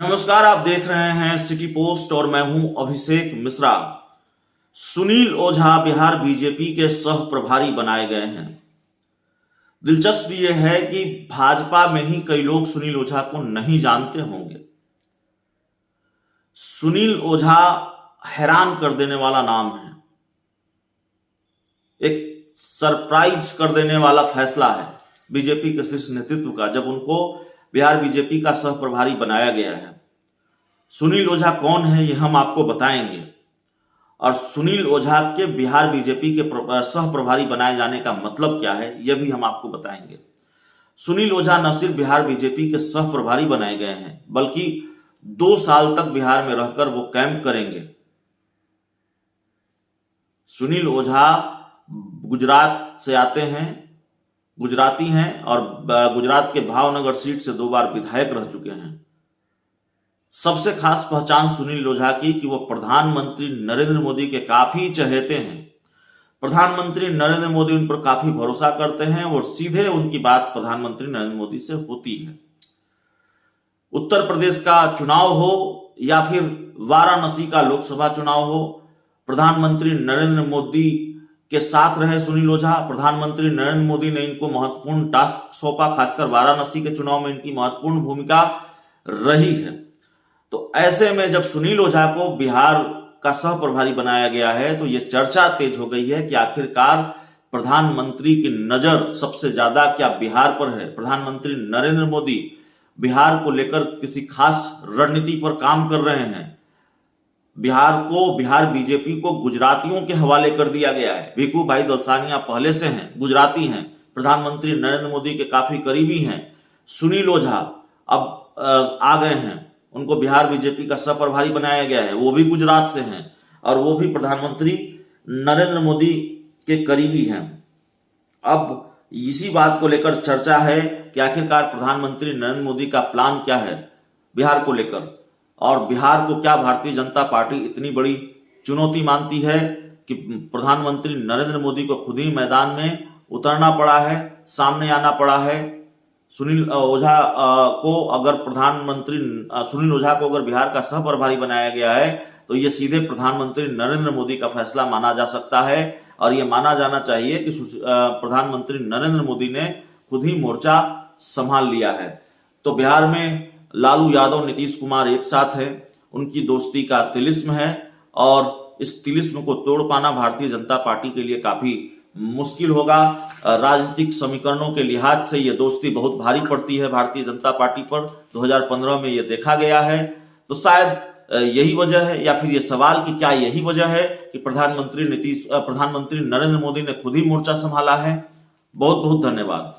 नमस्कार, आप देख रहे हैं सिटी पोस्ट और मैं हूं अभिषेक मिश्रा। सुनील ओझा बिहार बीजेपी के सह प्रभारी बनाए गए हैं। दिलचस्प यह है कि भाजपा में ही कई लोग सुनील ओझा को नहीं जानते होंगे। सुनील ओझा हैरान कर देने वाला नाम है, एक सरप्राइज कर देने वाला फैसला है बीजेपी के शीर्ष नेतृत्व का, जब उनको बिहार बीजेपी का सह प्रभारी बनाया गया है। सुनील ओझा कौन है यह हम आपको बताएंगे, और सुनील ओझा के बिहार बीजेपी के सह प्रभारी बनाए जाने का मतलब क्या है यह भी हम आपको बताएंगे। सुनील ओझा न सिर्फ बिहार बीजेपी के सह प्रभारी बनाए गए हैं, बल्कि 2 साल तक बिहार में रहकर वो कैंप करेंगे। सुनील ओझा गुजरात से आते हैं, गुजराती हैं और गुजरात के भावनगर सीट से 2 बार विधायक रह चुके हैं। सबसे खास पहचान सुनील ओझा की कि वो प्रधानमंत्री नरेंद्र मोदी के काफी चहेते हैं। प्रधानमंत्री नरेंद्र मोदी उन पर काफी भरोसा करते हैं और सीधे उनकी बात प्रधानमंत्री नरेंद्र मोदी से होती है। उत्तर प्रदेश का चुनाव हो या फिर वाराणसी का लोकसभा चुनाव हो, प्रधानमंत्री नरेंद्र मोदी के साथ रहे सुनील ओझा। प्रधानमंत्री नरेंद्र मोदी ने इनको महत्वपूर्ण टास्क सौंपा, खासकर वाराणसी के चुनाव में इनकी महत्वपूर्ण भूमिका रही है। तो ऐसे में जब सुनील ओझा को बिहार का सह प्रभारी बनाया गया है तो यह चर्चा तेज हो गई है कि आखिरकार प्रधानमंत्री की नजर सबसे ज्यादा क्या बिहार पर है। प्रधानमंत्री नरेंद्र मोदी बिहार को लेकर किसी खास रणनीति पर काम कर रहे हैं। बिहार बीजेपी को गुजरातियों के हवाले कर दिया गया है। भिखू भाई दलसानिया पहले से हैं, गुजराती हैं, प्रधानमंत्री नरेंद्र मोदी के काफी करीबी हैं। सुनील ओझा अब आ गए हैं, उनको बिहार बीजेपी का सह प्रभारी बनाया गया है। वो भी गुजरात से हैं और वो भी प्रधानमंत्री नरेंद्र मोदी के करीबी हैं। अब इसी बात को लेकर चर्चा है कि आखिरकार प्रधानमंत्री नरेंद्र मोदी का प्लान क्या है बिहार को लेकर, और बिहार को क्या भारतीय जनता पार्टी इतनी बड़ी चुनौती मानती है कि प्रधानमंत्री नरेंद्र मोदी को खुद ही मैदान में उतरना पड़ा है, सामने आना पड़ा है। सुनील ओझा को अगर बिहार का सह प्रभारी बनाया गया है तो ये सीधे प्रधानमंत्री नरेंद्र मोदी का फैसला माना जा सकता है, और ये माना जाना चाहिए कि प्रधानमंत्री नरेंद्र मोदी ने खुद ही मोर्चा संभाल लिया है। तो बिहार में लालू यादव, नीतीश कुमार एक साथ है, उनकी दोस्ती का तिलिस्म है, और इस तिलिस्म को तोड़ पाना भारतीय जनता पार्टी के लिए काफी मुश्किल होगा। राजनीतिक समीकरणों के लिहाज से यह दोस्ती बहुत भारी पड़ती है भारतीय जनता पार्टी पर। 2015 में यह देखा गया है। तो शायद यही वजह है, या फिर यह सवाल कि क्या यही वजह है कि प्रधानमंत्री नरेंद्र मोदी ने खुद ही मोर्चा संभाला है। बहुत बहुत धन्यवाद।